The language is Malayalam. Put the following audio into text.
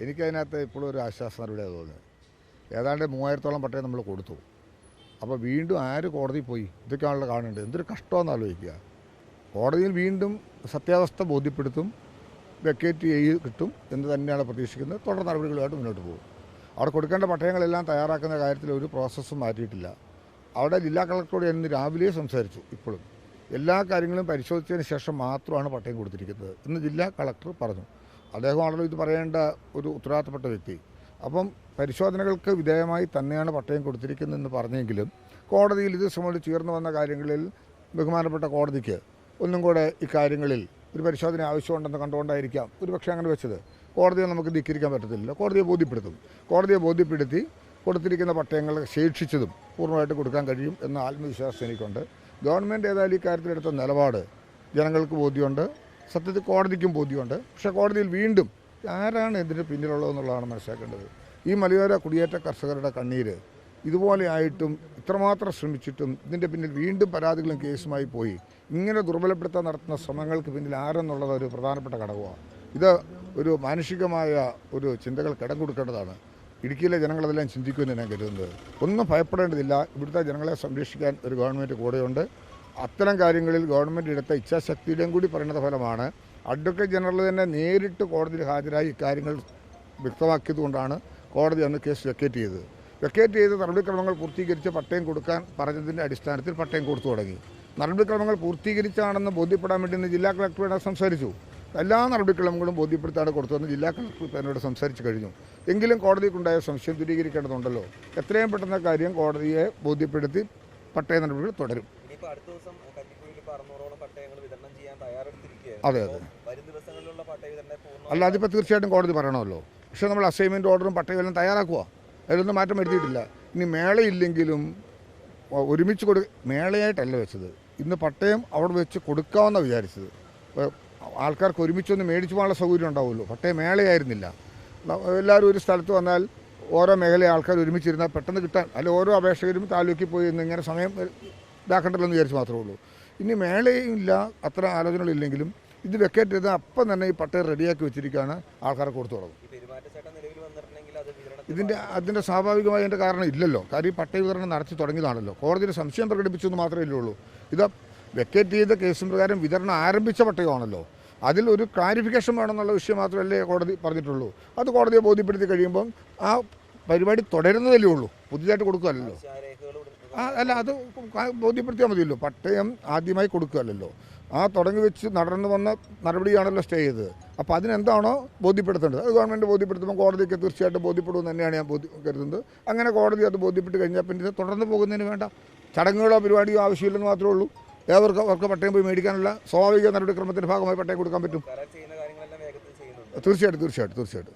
എനിക്കതിനകത്ത് ഇപ്പോഴും ഒരു ആശ്വാസ നടപടിയാണ് തോന്നുന്നത്. ഏതാണ്ട് 3000-ഓളം പട്ടയം നമ്മൾ കൊടുത്തു. അപ്പോൾ വീണ്ടും ആര് കോടതി പോയി? ഇതൊക്കെയാണല്ലോ കാണേണ്ടത്. എന്തൊരു കഷ്ടമെന്ന് ആലോചിക്കുക. കോടതിയിൽ വീണ്ടും സത്യാവസ്ഥ ബോധ്യപ്പെടുത്തും, വെക്കേറ്റ് കിട്ടും എന്ന് തന്നെയാണ് പ്രതീക്ഷിക്കുന്നത്. തുടർ നടപടികളുമായിട്ട് മുന്നോട്ട് പോകും. അവിടെ കൊടുക്കേണ്ട പട്ടയങ്ങളെല്ലാം തയ്യാറാക്കുന്ന കാര്യത്തിൽ ഒരു പ്രോസസ്സും മാറ്റിയിട്ടില്ല. അവിടെ ജില്ലാ കളക്ടറോട് ഞാൻ ഇന്ന് രാവിലെ സംസാരിച്ചു. ഇപ്പോഴും എല്ലാ കാര്യങ്ങളും പരിശോധിച്ചതിന് ശേഷം മാത്രമാണ് പട്ടയം കൊടുത്തിരിക്കുന്നത് എന്ന് ജില്ലാ കളക്ടർ പറഞ്ഞു. അദ്ദേഹമാണല്ലോ ഇത് പറയേണ്ട ഒരു ഉത്തരവാദിത്തപ്പെട്ട വ്യക്തി. അപ്പം പരിശോധനകൾക്ക് വിധേയമായി തന്നെയാണ് പട്ടയം കൊടുത്തിരിക്കുന്നതെന്ന് പറഞ്ഞെങ്കിലും കോടതിയിൽ ഇത് സംബന്ധിച്ച് ഉയർന്നു വന്ന കാര്യങ്ങളിൽ ബഹുമാനപ്പെട്ട കോടതിക്ക് ഒന്നും കൂടെ ഇക്കാര്യങ്ങളിൽ ഒരു പരിശോധന ആവശ്യമുണ്ടെന്ന് കണ്ടുകൊണ്ടായിരിക്കാം ഒരുപക്ഷെ അങ്ങനെ വെച്ചത്. കോടതിയെ നമുക്ക് ധിക്കരിക്കാൻ പറ്റത്തില്ല. കോടതിയെ ബോധ്യപ്പെടുത്തും. കോടതിയെ ബോധ്യപ്പെടുത്തി കൊടുത്തിരിക്കുന്ന പട്ടയങ്ങൾ ശേഷിച്ചതും പൂർണ്ണമായിട്ട് കൊടുക്കാൻ കഴിയും എന്ന ആത്മവിശ്വാസം എനിക്കുണ്ട്. ഗവൺമെൻറ് ഏതായാലും ഈ കാര്യത്തിലെടുത്ത നിലപാട് ജനങ്ങൾക്ക് ബോധ്യമുണ്ട്, സത്യത്തിൽ കോടതിക്കും ബോധ്യമുണ്ട്. പക്ഷേ കോടതിയിൽ വീണ്ടും ആരാണ് ഇതിന് പിന്നിലുള്ളതെന്നുള്ളതാണ് മനസ്സിലാക്കേണ്ടത്. ഈ മലയോര കുടിയേറ്റ കർഷകരുടെ കണ്ണീര് ഇതുപോലെ ആയിട്ടും ഇത്രമാത്രം ശ്രമിച്ചിട്ടും ഇതിൻ്റെ പിന്നിൽ വീണ്ടും പരാതികളും കേസുമായി പോയി ഇങ്ങനെ ദുർബലപ്പെടുത്താൻ നടത്തുന്ന ശ്രമങ്ങൾക്ക് പിന്നിൽ ആരെന്നുള്ളത് ഒരു പ്രധാനപ്പെട്ട ഘടകമാണ്. ഇത് ഒരു മാനുഷികമായ ഒരു ചിന്തകൾക്ക് ഇടം കൊടുക്കേണ്ടതാണ്. ഇടുക്കിയിലെ ജനങ്ങളതെല്ലാം ചിന്തിക്കുമെന്ന് ഞാൻ കരുതുന്നത്. ഒന്നും ഭയപ്പെടേണ്ടതില്ല. ഇവിടുത്തെ ജനങ്ങളെ സംരക്ഷിക്കാൻ ഒരു ഗവൺമെൻറ് കൂടെയുണ്ട്. അത്തരം കാര്യങ്ങളിൽ ഗവൺമെൻറ് എടുത്ത ഇച്ഛാശക്തിയുടെയും കൂടി പരിണത ഫലമാണ് അഡ്വക്കേറ്റ് ജനറൽ തന്നെ നേരിട്ട് കോടതിയിൽ ഹാജരായി ഇക്കാര്യങ്ങൾ വ്യക്തമാക്കിയതുകൊണ്ടാണ് കോടതി അന്ന് കേസ് വെക്കേറ്റ് ചെയ്തത്. വെക്കേറ്റ് ചെയ്ത് നടപടിക്രമങ്ങൾ പൂർത്തീകരിച്ച് പട്ടയം കൊടുക്കാൻ പറഞ്ഞതിൻ്റെ അടിസ്ഥാനത്തിൽ പട്ടയം കൊടുത്തു തുടങ്ങി. നടപടിക്രമങ്ങൾ പൂർത്തീകരിച്ചാണെന്ന് ബോധ്യപ്പെടാൻ വേണ്ടി ഇന്ന് ജില്ലാ കളക്ടറോട് സംസാരിച്ചു. എല്ലാ നടപടിക്രമങ്ങളും ബോധ്യപ്പെടുത്താണ് കൊടുത്തതെന്ന് ജില്ലാ കളക്ടർ എന്നോട് സംസാരിച്ച് കഴിഞ്ഞു. എങ്കിലും കോടതിക്കുണ്ടായ സംശയം ദൂരീകരിക്കേണ്ടതുണ്ടല്ലോ. എത്രയും പെട്ടെന്ന കാര്യം കോടതിയെ ബോധ്യപ്പെടുത്തി പട്ടയ നടപടികൾ തുടരും. അതെ അതെ അല്ല, അതിപ്പോൾ തീർച്ചയായിട്ടും കോടതി പറയണമല്ലോ. പക്ഷേ നമ്മൾ അസൈൻമെൻറ്റ് ഓർഡറും പട്ടയമെല്ലാം തയ്യാറാക്കുക. അതിലൊന്നും മാറ്റം വരുത്തിയിട്ടില്ല. ഇനി മേളയില്ലെങ്കിലും ഒരുമിച്ച് മേളയായിട്ടല്ല വെച്ചത്. ഇന്ന് പട്ടയം അവിടെ വെച്ച് കൊടുക്കാമെന്നാണ് വിചാരിച്ചത്. ആൾക്കാർക്ക് ഒരുമിച്ചൊന്ന് മേടിച്ചു പോകാനുള്ള സൗകര്യം ഉണ്ടാവുമല്ലോ. പട്ടയം മേളയായിരുന്നില്ല. എല്ലാവരും ഒരു സ്ഥലത്ത് വന്നാൽ ഓരോ മേഖലയെ ആൾക്കാർ ഒരുമിച്ചിരുന്നാൽ പെട്ടെന്ന് കിട്ടാൻ, അല്ലെങ്കിൽ ഓരോ അപേക്ഷകരും താലൂക്കിൽ പോയി ഇങ്ങനെ സമയം ഇതാക്കണ്ടല്ലോ എന്ന് വിചാരിച്ച് മാത്രമേ ഉള്ളൂ. ഇനി മേളയും ഇല്ല, അത്ര ആലോചനകളില്ലെങ്കിലും ഇത് വെക്കേറ്റ് ചെയ്ത് അപ്പം തന്നെ ഈ പട്ടയം റെഡിയാക്കി വെച്ചിരിക്കുകയാണ്. ആൾക്കാരെ കൊടുത്തു തുടങ്ങും. അതിൻ്റെ സ്വാഭാവികമായി അതിൻ്റെ കാരണം ഇല്ലല്ലോ. കാര്യം ഈ പട്ടയ വിതരണം നടത്തി തുടങ്ങിയതാണല്ലോ. കോടതിയിൽ സംശയം പ്രകടിപ്പിച്ചെന്ന് മാത്രമേ ഇല്ലുള്ളൂ. ഇത് വെക്കേറ്റ് ചെയ്ത കേസും പ്രകാരം വിതരണം ആരംഭിച്ച പട്ടയമാണല്ലോ. അതിൽ ഒരു ക്ലാരിഫിക്കേഷൻ വേണമെന്നുള്ള വിഷയം മാത്രമല്ലേ കോടതി പറഞ്ഞിട്ടുള്ളൂ. അത് കോടതിയെ ബോധ്യപ്പെടുത്തി കഴിയുമ്പം ആ പരിപാടി തുടരുന്നതല്ലേ ഉള്ളൂ, പുതിയതായിട്ട് കൊടുക്കുകയല്ലോ. അല്ല, അത് ബോധ്യപ്പെടുത്തിയാൽ മതിയല്ലോ. പട്ടയം ആദ്യമായി കൊടുക്കുകയല്ലോ. ആ തുടങ്ങി വെച്ച് നടന്നു വന്ന നടപടിയാണല്ലോ സ്റ്റേ ചെയ്തത്. അപ്പോൾ അതിനെന്താണോ ബോധ്യപ്പെടുത്തേണ്ടത് അത് ഗവൺമെൻറ് ബോധ്യപ്പെടുത്തുമ്പോൾ കോടതിക്ക് തീർച്ചയായിട്ടും ബോധ്യപ്പെടുമെന്ന് തന്നെയാണ് ഞാൻ കരുതുന്നത്. അങ്ങനെ കോടതി അത് ബോധ്യപ്പെട്ട് കഴിഞ്ഞാൽ പിന്നെ ഇത് തുടർന്ന് പോകുന്നതിന് വേണ്ട ചടങ്ങുകളോ പരിപാടിയോ ആവശ്യമില്ലെന്ന് മാത്രമേ ഉള്ളൂ. അവർക്ക് പട്ടയം പോയി മേടിക്കാനുള്ള സ്വാഭാവിക നടപടിക്രമത്തിൻ്റെ ഭാഗമായി പട്ടയം കൊടുക്കാൻ പറ്റും. തീർച്ചയായിട്ടും.